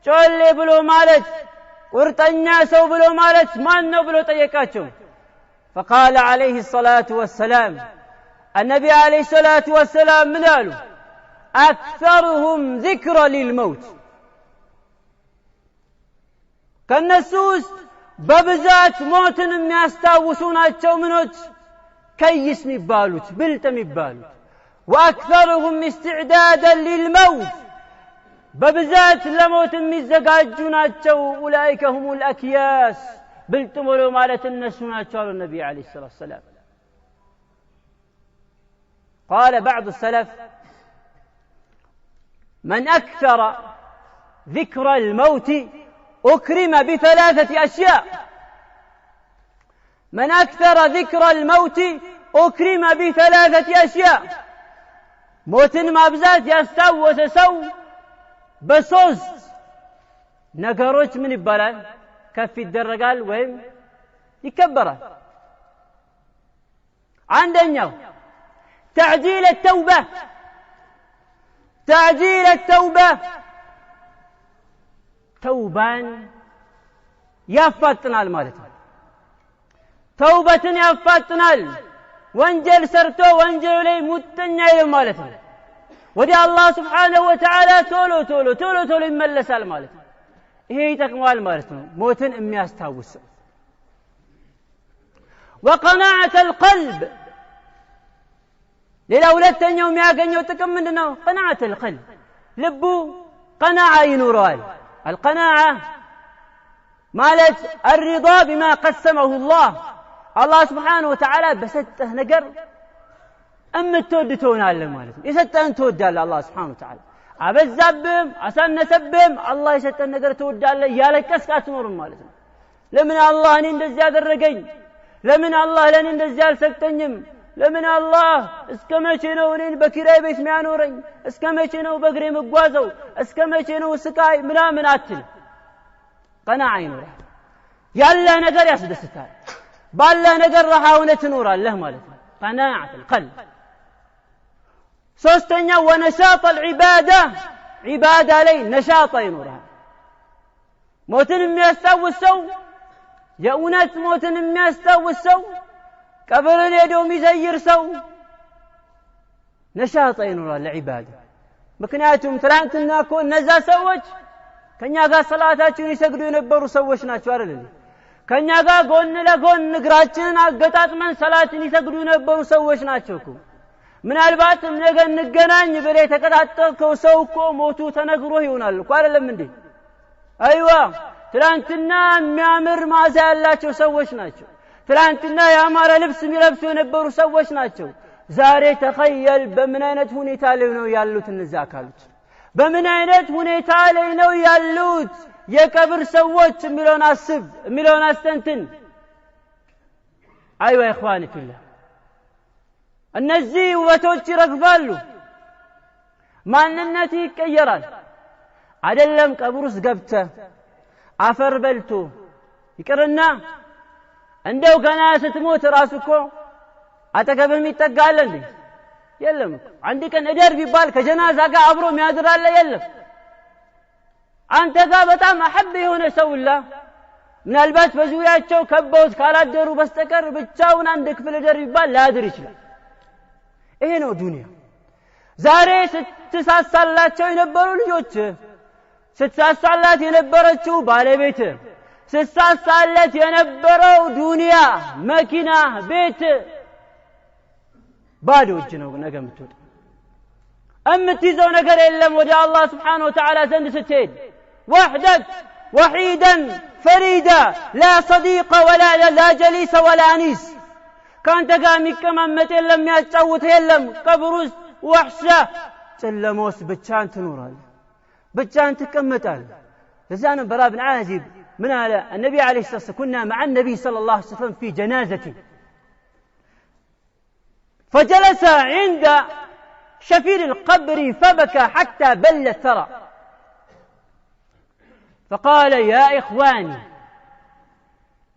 شولي بلو مالت ورطنيا سو بلو مالت من نو بلو تيكاتشو. فقال عليه الصلاة والسلام النبي عليه الصلاة والسلام من قالوا أكثرهم ذكرى للموت كالنسوس ببزات موتن يستاوسون منوت كيس مبالوت بلت مبالوت وأكثرهم استعدادا للموت ببزات لموت مزقاجوناتشو أولئك هم الأكياس بلت مولو مالة النسوناتشو النبي عليه الصلاة والسلام. قال بعض السلف من أكثر ذكر الموت أكرم بثلاثة أشياء من أكثر ذكر الموت أكرم بثلاثة أشياء موتن مابزات يستوس سو بسوز نقروش من البلد كفي الدرقال وهم يكبره عندنا تعجيل التوبة توبان يفتنال مالتنا توبة يفتنال وانجل سرتو وانجل لي متنعي مالتنا ودي الله سبحانه وتعالى تولو يملسال مالتنا ይሄ ይጠቅማል ማለት ነው ሞትን የሚያስታውስ وقناعة القلب ሌላ ሁለተኛው የሚያገኘው ጥቅም ምንድነው قناعة القلب ልቡ قناعة ይኖረዋል القناعة ማለት الرضا بما قسمه الله سبحانه وتعالى በሰጠህ ነገር እምትወድ ትሆናለህ ማለት ነው የሰጠህን ትወዳለህ الله سبحانه وتعالى አበዛብም አሳነሰብም አላህ የሰጠን ነገር ትወዳለህ ያለቀስክ አትኖርም ማለት ነው ለምን አላህ እኔ እንደዚህ ያደረገኝ ለምን አላህ ለኔ እንደዚህ አልሰጠኝም ለምን አላህ እስከመቼ ነው እኔን በኪራይ ቤት የሚያኖረኝ እስከመቼ ነው በእግሬ መጓዘው እስከመቼ ነው ስቃይ ምናምን አትል ቀናዓ ይኖራል ያለ ነገር ያስደስታል ባለ ነገር ረሃውነ ትኖራለህ ማለት ነው قناعة القلب ሶስተኛው ወነሻጥ العبادة عبادة ላይ ነሻጣ ይኖራል ሞትን የሚያስታውስ ሰው የእውነት ሞትን የሚያስታውስ ሰው ቀብርን ሄዶ የሚዘይር ሰው ነሻጣ ይኖራል ለዒባዳ ምክንያቱም ትላንትና እኮ እነዛ ሰዎች ከኛ ጋር ሰላታቸውን ይሰግዱ የነበሩ ሰዎች ናቸው አይደል ከኛ ጋር ጎን ለጎን እግራችንን አገጣጥመን ሰላትን ይሰግዱ የነበሩ ሰዎች ናቸው እኮ ምናልባትም ነገ እንገናኝ ብለህ የተቀጣጠልከው ሰው እኮ ሞቱ ተነግሮ ይሆናል እኮ አይደለም እንዴ አይዋ ትላንትና የሚያምር ማዛ ያላቸው ሰዎች ናቸው ትላንትና ያማረ ልብስ የሚለብሱ የነበሩ ሰዎች ናቸው ዛሬ ተኸየል በምን አይነት ሁኔታ ላይ ነው ያሉት እነዚህ አካሎች በምን አይነት ሁኔታ ላይ ነው ያሉት የቀብር ሰዎች የሚለውን አስብ የሚለውን አስተንትን አይዋ ኢኽዋኒ ፊላህ እነዚህ ውበቶች ይረግፋሉ ማንነት ይቀየራል አይደለም ቀብሩስ ገብተ አፈር በልቶ ይቅርና እንደው ገና ስትሞት ራሱ እኮ አጠገብም ይጠጋል እንዴ የለም አንድ ቀን እደር ቢባል ከጀናዛ ጋር አብሮ የሚያድር አለ የለም አንተ ጋር በጣም አሐብ የሆነ ሰውላ ምናልባት በዙሪያቸው ከበውት ካላደሩ በስተቀር ብቻውን አንድ ክፍል እደር ቢባል ላድር ይችላል ይሄ ነው ዱንያ ዛሬ ስትሳሳላቸው የነበሩ ልጆች ስትሳሳላት የነበረችው ባለቤት ስትሳሳለት የነበረው ዱንያ መኪና ቤት ባዶ እጅ ነው ነገ የምትወጣ እምትይዘው ነገር የለም ወደ አላህ Subhanahu Wa Ta'ala ዘንድ ስትሄድ وحدك وحيدا فريدا لا صديق ولا جليس ولا انيس كانت ጋር የሚቀማመጥ የለም የሚያጫውት የለም ቀብር ውስጥ ወህሻ ጨለሞስ ብቻን ትኖራለህ ብቻን ትቀመጣለህ ለዛ ነው በራ ብን ዓዚብ من على النبي عليه الصلاة والسلام كنا مع النبي صلى الله عليه وسلم في جنازة فجلس عند شفير القبر فبكى حتى بل الثرى فقال يا إخواني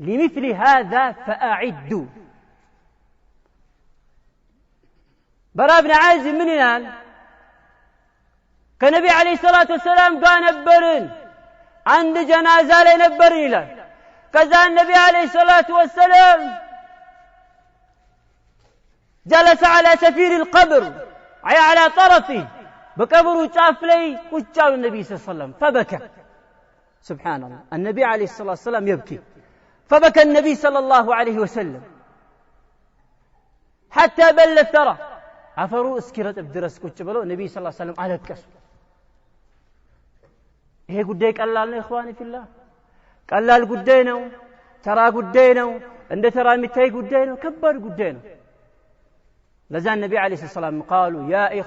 لمثل هذا فأعدوا براء بن عازب من ينال كنبي عليه الصلاة والسلام قال نبرن عند جنازة لنبرن له كذا النبي عليه الصلاة والسلام جلس على سفير القبر أي على طرفه بقبر وشاف لي وشاف النبي صلى الله عليه وسلم فبكى سبحان الله النبي عليه الصلاة والسلام يبكي فبكى النبي صلى الله عليه وسلم حتى بل الثرى عفروا اسكرت بدرس كتبلو النبي صلى الله عليه وسلم على الكسر ይሄ ጉዳይ ቀላል ነው ኢኽዋኒ ፊላህ ቀላል ጉዳይ ነው ተራ ጉዳይ ነው እንደ ተራ የሚታይ ጉዳይ ነው ከባድ ጉዳይ ነው لذا النبي عليه الصلاة والسلام قالوا يا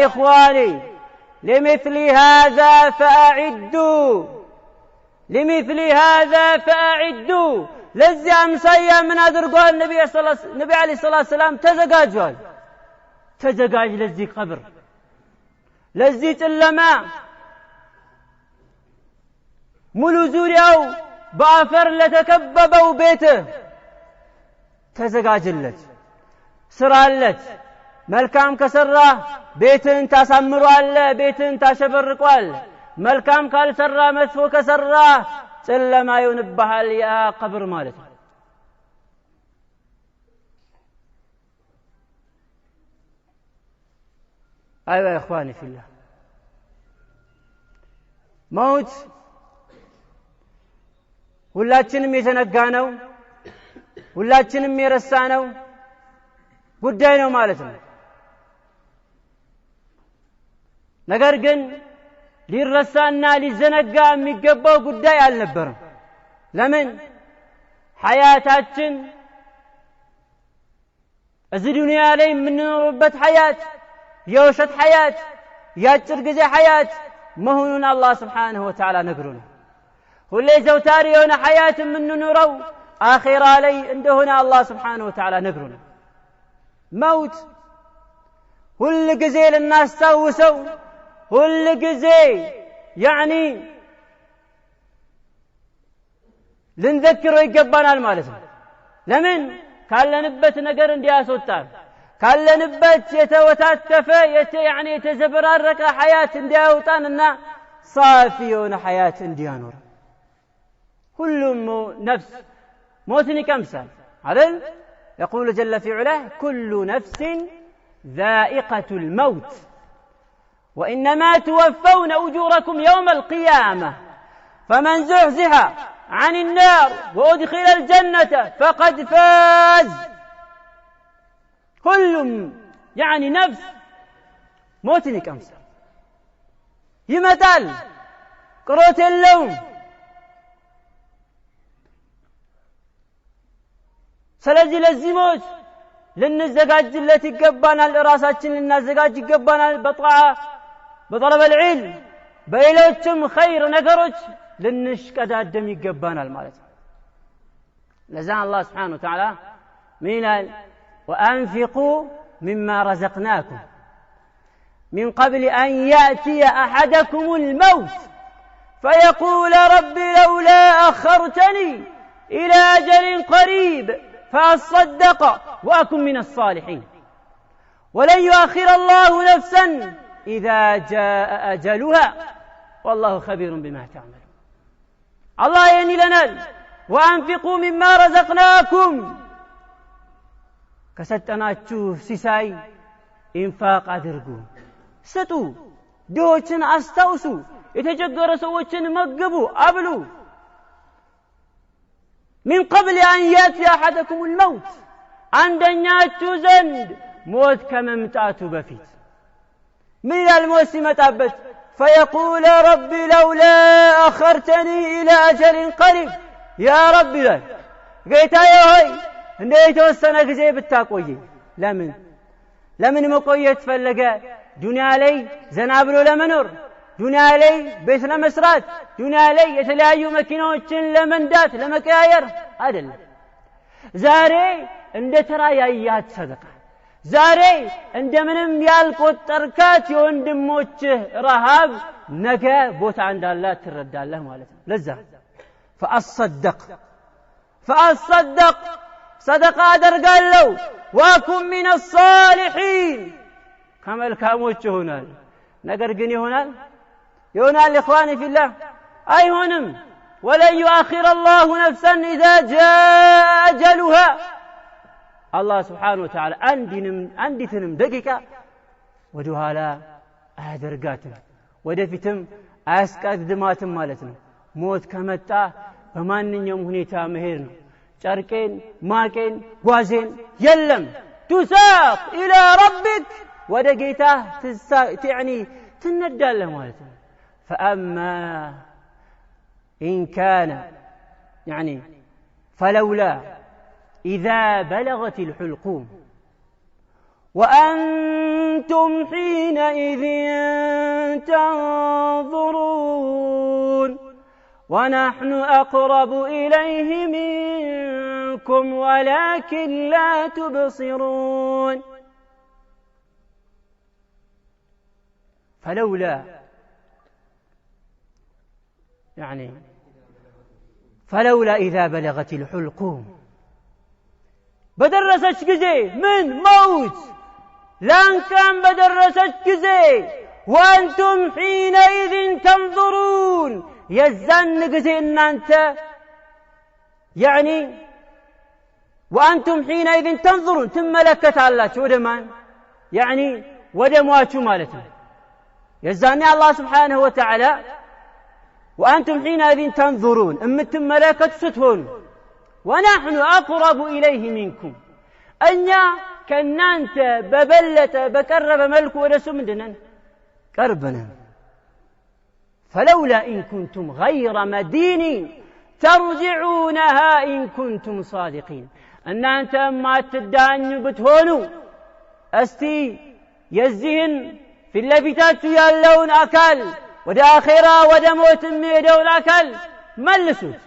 إخواني لمثل هذا فأعدوا لذي أمسايا من أدرقوا النبي عليه الصلاة والسلام تزقاج لذي قبر لذي تلما ملو زورياو بافر لتكببوا بيته تزقاجلت سرالت ملكام كسرة بيتن تسمروا بيتن تشبرقوا ملكام كالسرة مدفو كسرة سلما ينبها يا قبر مالت أيوة يا إخواني في الله موت ሁላችንም የተነጋነው ሁላችንም የረሳነው ጉዳይ ነው ማለት ነው ነገር ግን ሊረሳና ሊዘነጋ የሚገባው ጉዳይ አልነበረም ለምን ሐያታችን እዚህ ዱንያ ላይ የምንኖርበት ሐያት የውሸት ሐያት ያጭር ጊዜ ሐያት መሆኑን አላህ Subhanahu Wa Ta'ala ነግሮናል ሁሌ ዘውታሪ የሆነ ሐያት የምንኖረው አኺራ ላይ እንደሆነ አላህ Subhanahu Wa Ta'ala ነግሮናል موت ሁሉ ጊዜ ልናስታውሰው ሁሉ ጊዜ يعني ልንዘክረው ይገባናል ማለት ነው ለምን ካለንበት ነገር እንዲያስወጣን ካለንበት የተወታተፈ يعني የተዘበራረቀ ሐያት እንዲያወጣንና صافي የሆነ ሐያት እንዲያኖር كل نفس موتني كمسا هذا يقول جل في علاه كل نفس ذائقة الموت وإنما توفون أجوركم يوم القيامة فمن زحزح عن النار وأدخل الجنة فقد فاز كل يعني نفس موتني كمسا يمثل قروت اللوم ስለዚህ ለዚህ ሞት ልንዘጋጅለት ይገባናል ራሳችንን ልናዘጋጅ ይገባናል በطلب العلم በሌሎችም ኸይር ነገሮች ልንሽቀዳደም ይገባናል ማለት ነው ለዛ አላህ Subhanahu Wa Ta'ala ሚላል وأنفقوا مما رزقناكم من قبل أن يأتي أحدكم الموت فيقول رب لولا أخرتني إلى أجل قريب فأصدق وأكن من الصالحين ولن يؤخر الله نفسا إذا جاء أجلها والله خبير بما تعمل الله يعني لنا وأنفقوا مما رزقناكم كستناتشو سيساي إنفاق أدرقوا ستو دوچن أستوسو يتجدر سوچن مقبوا أبلو من قبل أن يأتي أحدكم الموت عندنا تزند موت كممتات بفيت من الموت متابت فيقول ربي لولا أخرتني إلى أجل قريب يا ربي لا قيت يا هاي انديت وسنا غزي بتاقوي لمن مقويت فلقا دنيا لي زنابلو لمنور ዱንያ ላይ ቤት ለመስራት ዱንያ ላይ የተለያዩ መኪናዎችን ለመንዳት ለመቀያየር አይደለም ዛሬ እንደ ተራ ያያት ሰደቃ ዛሬ እንደምንም ያልቆጠርካት የወንድሞችህ ረሃብ ነገ ቦታ እንዳላት ትረዳለህ ማለት ነው ለዛ فأصدق صدقة አደርጋለሁ وأكن من الصالحين ከመልካሞች ይሆናል ነገር ግን ይሆናል إخواني في الله أيهنم ولن يؤخر الله نفسا إذا جاء أجلها الله سبحانه وتعالى عندتنم دقيقة ودوها لا أهدرقاتم ودفتم أسكات دماتم مالتنا موت كمتا فمان يوم هنيتا مهيرنا شاركين ماكين غوازين يلم تساق إلى ربك ودقيته يعني تندى له مالتنا فأما إن كان يعني فلولا إذا بلغت الحلقوم وأنتم حينئذ تنظرون ونحن أقرب إليه منكم ولكن لا تبصرون. فلولا إذا بلغت الحلقوم بدرسش جزي من موت لان كان بدرسش جزي وأنتم حينئذ تنظرون يزن جزي إن أنت وأنتم حينئذ تنظرون ثم لكت الله ودمان ودمواتوا مالتهم يزاني الله سبحانه وتعالى وأنتم حينئذ تنظرون أمتم ملكة ستهون ونحن أقرب إليه منكم أنيا كنانت ببلة بكرب ملك ورسو مندنا كربنا. فلولا إن كنتم غير مدينين ترجعونها إن كنتم صادقين أن أنت ما تدعن بتهونوا أستي يزين في اللبتات يالون أكل ودا آخرة ودا موت ميدون أكل ملسوت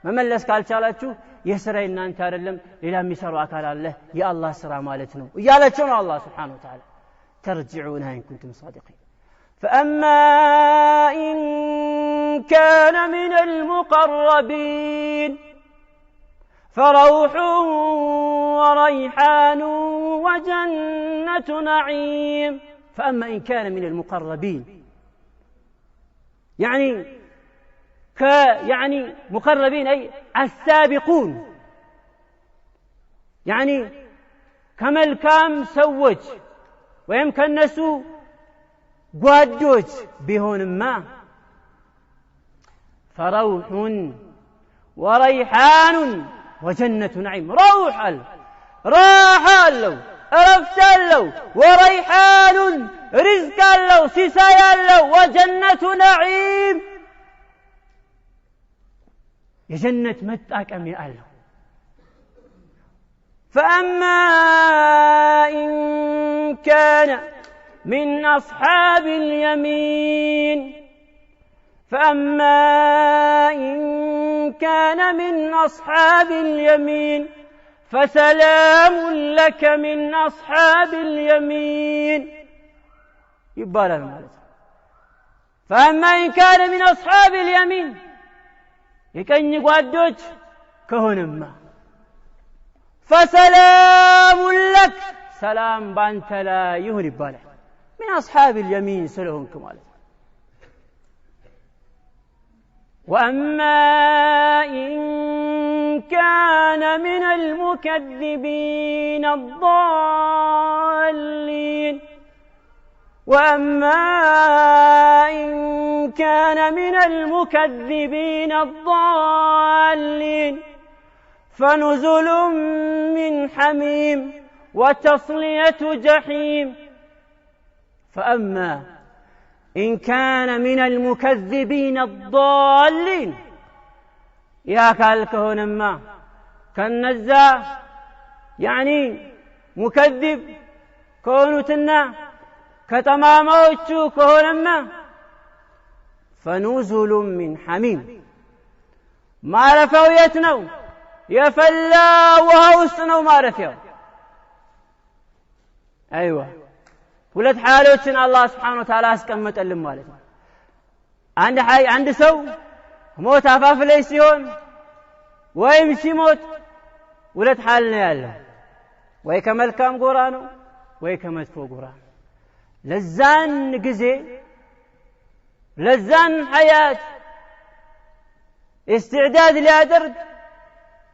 مملس قال شالاتشو يسرى إن أنت أرلم إلى مسار أكل الله يا الله سرى مالتنا يا لتشون الله سبحانه وتعالى ترجعونها إن كنتم صادقين. فأما إن كان من المقربين فروح وريحان وجنة نعيم. فأما إن كان من المقربين مقربين أي السابقون كما الكام سوج ويمكن نسو قوادوج بهون ما فروح وريحان وجنة نعيم. روح راحة له عرفت له وريحان رزق له سيسايا له وجنة نعيم يا جنة متاكم يا الله. فأما إن كان من أصحاب اليمين فسلام لك من أصحاب اليمين يبالا المالك. فأما إن كان من أصحاب اليمين يكن يقعدوك كهنما فسلام لك سلام بانت لا يهرب بالا من أصحاب اليمين سلهم كمال. وأما إن كان من المكذبين الضالين فنزل من حميم وتصلية جحيم. فأما إن كان من المكذبين الضالين يا كالكهون ما كالنزا مكذب كونتنا كتماموتشو كهون ما فنزل من حميم ما رفويتنو يفلا وهوسنو ما رفيو. أيوة ولد حالوتن الله سبحانه وتعالى اسكمت اللي مالتنا عند سو موت عفاف ليسيون ويمشي موت ولد حالنا يالله ويكمل كام قرانو ويكمل فوق قرانو لزان قزي لزان حياة استعداد لأدرد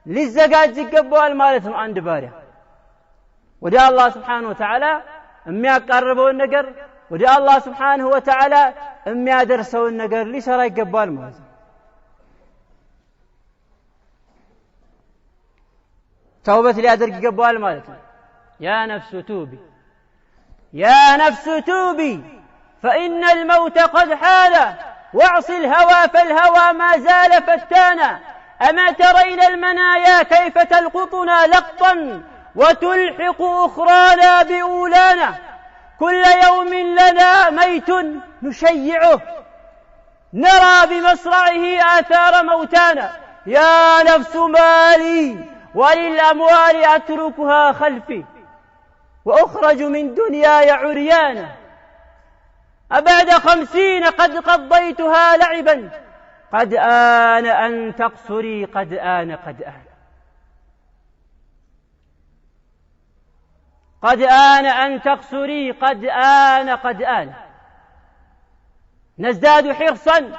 للزقاج يقبوال مالتهم عند باري ودي الله سبحانه وتعالى أمي أقربوا النقر ودي الله سبحانه وتعالى أمي أدرسوا النقر ليش رأي يقبوال مالتهم. توبة لأدرك يقبوال مالتهم يا نفس توبي فإن الموت قد حال واعص الهوى فالهوى ما زال فتانا أما ترين المنايا كيف تلقطنا لقطا وتلحق أخرانا بأولانا؟ كل يوم لنا ميت نشيعه، نرى بمصرعه آثار موتانا. يا نفس مالي وللأموال أتركها خلفي وأخرج من دنياي عريانا. أبعد 50 قد قضيتها لعبا، قد آن أن تقصري، قد آن قد آن، قد آن أن تقصري، قد آن قد آن. نزداد حرصا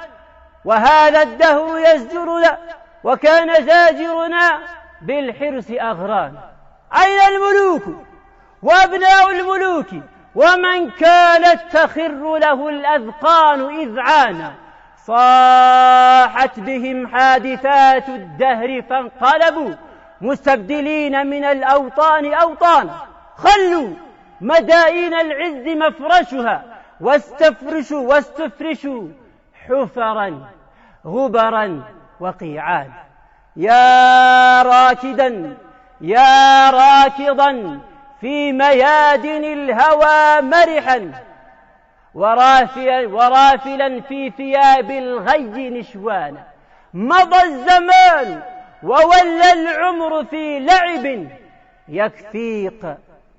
وهذا الدهر يزجرنا، وكان زاجرنا بالحرص أغران. أين الملوك وأبناء الملوك ومن كانت تخر له الأذقان إذعانا؟ صاحت بهم حادثات الدهر فانقلبوا مستبدلين من الأوطان أوطانا. خلوا مدائن العز مفرشها واستفرشوا حفرا غبرا وقيعان. يا راكضا في ميادن الهوى مرحا، ورافلا في ثياب الغي نشوانا. مضى الزمان وولى العمر في لعب،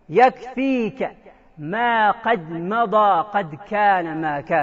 يكفيك ما قد مضى، قد كان ما كان.